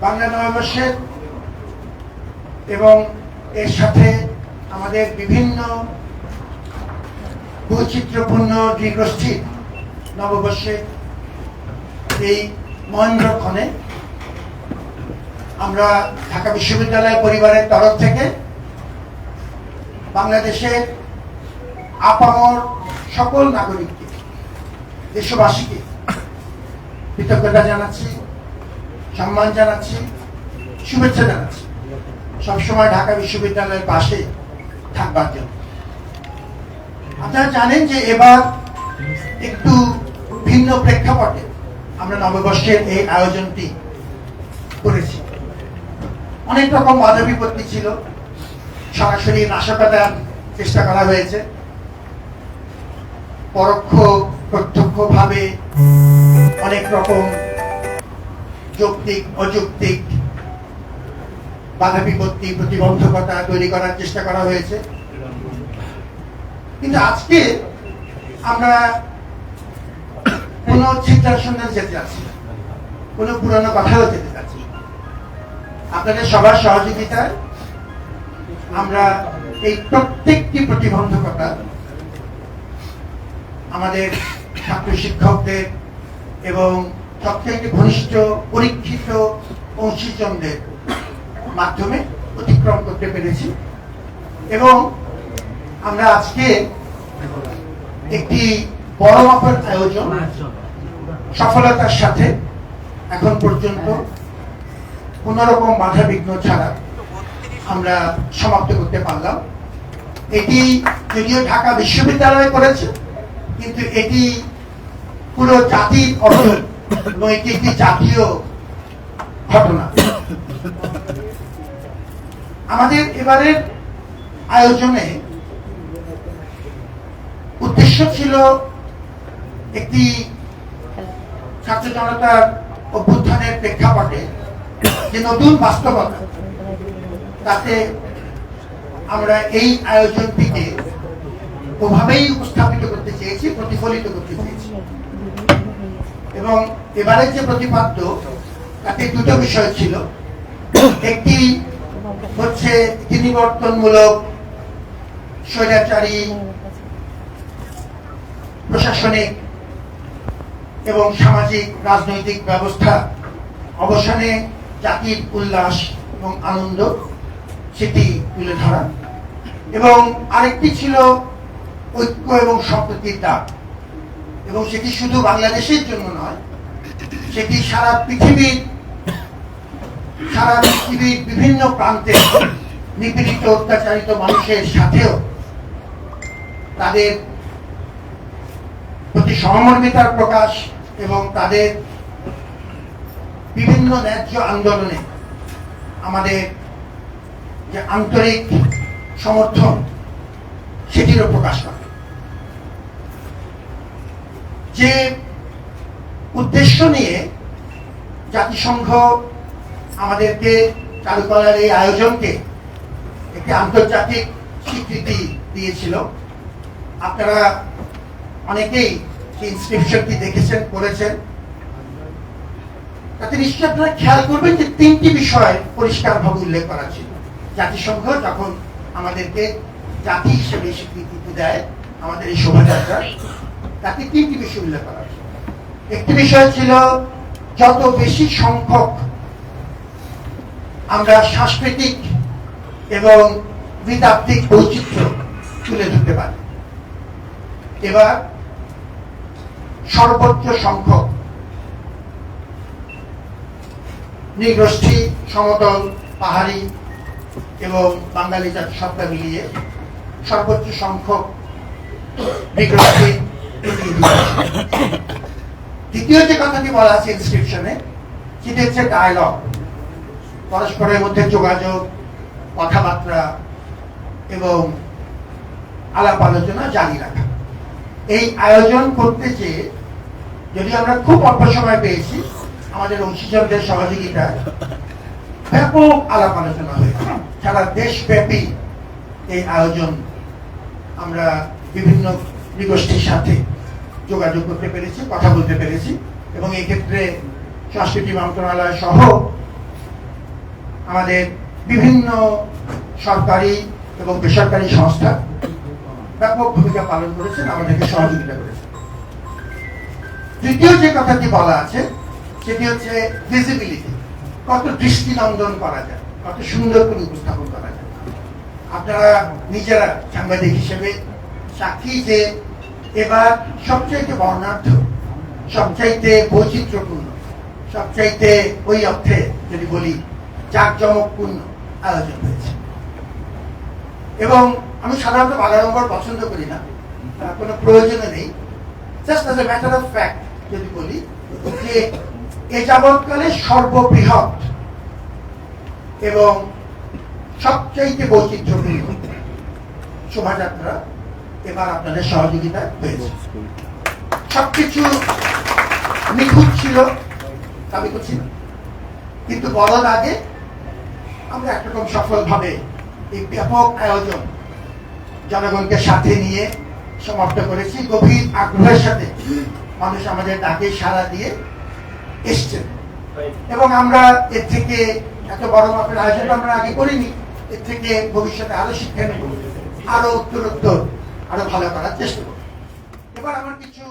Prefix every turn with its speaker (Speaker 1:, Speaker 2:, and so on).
Speaker 1: বাংলা নববর্ষের এবং এর সাথে আমাদের বিভিন্ন বৈচিত্র্যপূর্ণ নৃগোষ্ঠীর নববর্ষের এই মহেন্দ্রক্ষণে আমরা ঢাকা বিশ্ববিদ্যালয় পরিবারের তরফ থেকে বাংলাদেশের আপামর সকল নাগরিককে, দেশবাসীকে কৃতজ্ঞতা জানাচ্ছি, সম্মান জানাচ্ছি, শুভেচ্ছা জানাচ্ছি সবসময় ঢাকা বিশ্ববিদ্যালয়ের পাশে থাকবার জন্য। আপনারা জানেন যে এবার একটু ভিন্ন প্রেক্ষাপটে আমরা নববর্ষের এই আয়োজনটি করেছি। অনেক রকম বাধা বিপত্তি ছিল, সরাসরি নাশকতার চেষ্টা করা হয়েছে, পরোক্ষ প্রত্যক্ষ ভাবে অনেক রকম যৌক্তিক অযৌক্তিক বাধা বিপত্তি প্রতিবন্ধকতা তৈরি করার চেষ্টা করা হয়েছে। কিন্তু আজকে আমরা কোনো চিন্তার সন্ধান যেতে যাচ্ছি না, কোনো পুরানো কথাও যেতে যাচ্ছি না। আপনাদের সবার সহযোগিতায় আমরা এই প্রত্যেকটি প্রতিবন্ধকতা আমাদের ছাত্র শিক্ষকদের এবং সবথেকে ঘনিষ্ঠ পরীক্ষিত অংশীজনদের মাধ্যমে অতিক্রম করতে পেরেছি এবং আমরা আজকে একটি বড় মাপের আয়োজন সফলতার সাথে এখন পর্যন্ত কোন রকম বাধা বিঘ্ন ছাড়া আমরা সমাপ্ত করতে পারলাম। এটি যদিও ঢাকা বিশ্ববিদ্যালয় করেছে, কিন্তু এটি পুরো জাতির অর্জন এবং এটি একটি জাতীয় ঘটনা। আমাদের এবারের আয়োজনে উদ্দেশ্য ছিল একটি ছাত্র জনতার অভ্যুত্থানের প্রেক্ষাপটে যে নতুন বাস্তবতা, তাতে আমরা এই আয়োজনটিকে ওভাবেই উপস্থাপিত করতে চেয়েছি, প্রতিফলিত করতে চেয়েছি। এবং এবারে যে প্রতিপাদ্য তাতে দুটো বিষয় ছিল। একটি হচ্ছে নিবর্তনমূলক স্বৈরাচারী প্রশাসনিক এবং সামাজিক রাজনৈতিক ব্যবস্থা অবসানে জাতির উল্লাস এবং আনন্দ, সেটি তুলে ধরা। এবং আরেকটি ছিল ঐক্য এবং সম্প্রীতির ডাক, এবং সেটি শুধু বাংলাদেশের জন্য নয়, সেটি সারা পৃথিবীর বিভিন্ন প্রান্তে নিপীড়িত অত্যাচারিত মানুষের সাথেও তাদের প্রতি সহমর্মিতার প্রকাশ এবং তাদের বিভিন্ন ন্যায্য আন্দোলনে আমাদের যে আন্তরিক সমর্থন, সেটিরও প্রকাশ করে। যে উদ্দেশ্য নিয়ে জাতিসংঘ আমাদেরকে চালু করার এই আয়োজনকে একটি আন্তর্জাতিক স্বীকৃতি দিয়েছিল, আপনারা অনেকেই সেই ইনস্ক্রিপশনটি দেখেছেন, পড়েছেন। তাতে নিশ্চয়ই আপনারা খেয়াল করবেন যে তিনটি বিষয় পরিষ্কারভাবে উল্লেখ করা ছিল। জাতিসংঘ যখন আমাদেরকে জাতি হিসেবে স্বীকৃতি দেয় আমাদের এই শোভাযাত্রা, তাতে তিনটি বিষয় উল্লেখ করা ছিল। একটি বিষয় ছিল যত বেশি সংখ্যক আমরা সাংস্কৃতিক এবং নৃতাত্ত্বিক বৈচিত্র্য তুলে ধরতে পারি। এবার সর্বোচ্চ সংখ্যক নৃগোষ্ঠী, সমতল, পাহাড়ি এবং বাঙালি জাতিসত্তা মিলিয়ে সর্বোচ্চ সংখ্যক নৃগোষ্ঠী। দ্বিতীয় যে কথাটি বলা আছে ইনস্ক্রিপশনে, সেটি হচ্ছে ডায়ালগ, পরস্পরের মধ্যে যোগাযোগ, কথাবার্তা এবং আলাপ আলোচনা জারি রাখা। এই আয়োজন করতে চেয়ে যদি আমরা খুব অল্প সময় পেয়েছি, আমাদের অংশীজনদের সহযোগিতায় ব্যাপক আলাপ আলোচনা হয়েছে। সারা দেশব্যাপী এই আয়োজন আমরা বিভিন্ন নৃগোষ্ঠীর সাথে যোগাযোগ করতে পেরেছি, কথা বলতে পেরেছি, এবং এই ক্ষেত্রে সংস্কৃতি মন্ত্রণালয় সহ আমাদের বিভিন্ন সরকারি এবং বেসরকারি সংস্থা ব্যাপক ভূমিকা পালন করেছেন, আমাদেরকে সহযোগিতা করেছেন। তৃতীয় যে কথাটি বলা আছে সেটি হচ্ছে ভিজিবিলিটি, কত দৃষ্টিনন্দন করা যায়, কত সুন্দর করে উপস্থাপন করা যায়। আপনারা নিজেরা সাংবাদিক হিসেবে সাক্ষী যে এবার সবচাইতে বর্ণাঢ্য, সবচাইতে বৈচিত্র্যপূর্ণ, সবচাইতে ওই অর্থে যদি বলি জাঁকজমকপূর্ণ আয়োজন হয়েছে। এবং আমি সাধারণত বাগাড়ম্বর পছন্দ করি না, কোনো প্রয়োজনে নেই। Just as a matter of fact যদি বলি যে এ যাবৎকালে সর্ববৃহৎ এবং সবচাইতে বৈচিত্র্যপূর্ণ শোভাযাত্রা এবার আপনাদের সহযোগিতায় হয়েছে। সবকিছু নিখুঁত ছিল, দাবি করছি না, কিন্তু বলার আগে আমরা একরকম সফলভাবে এই ব্যাপক আয়োজন জনগণকে সাথে নিয়ে সমাপ্ত করেছি। গভীর আগ্রহের সাথে মানুষ আমাদের ডাকে সাড়া দিয়ে এসছেন এবং আমরা এর থেকে এত বড় মাপের আয়োজন আমরা আগে করিনি। এর থেকে ভবিষ্যতে আরো শিক্ষা নেব, আরো উত্তরোত্তর আরো ভালো করার চেষ্টা করব। এবার আমার কিছু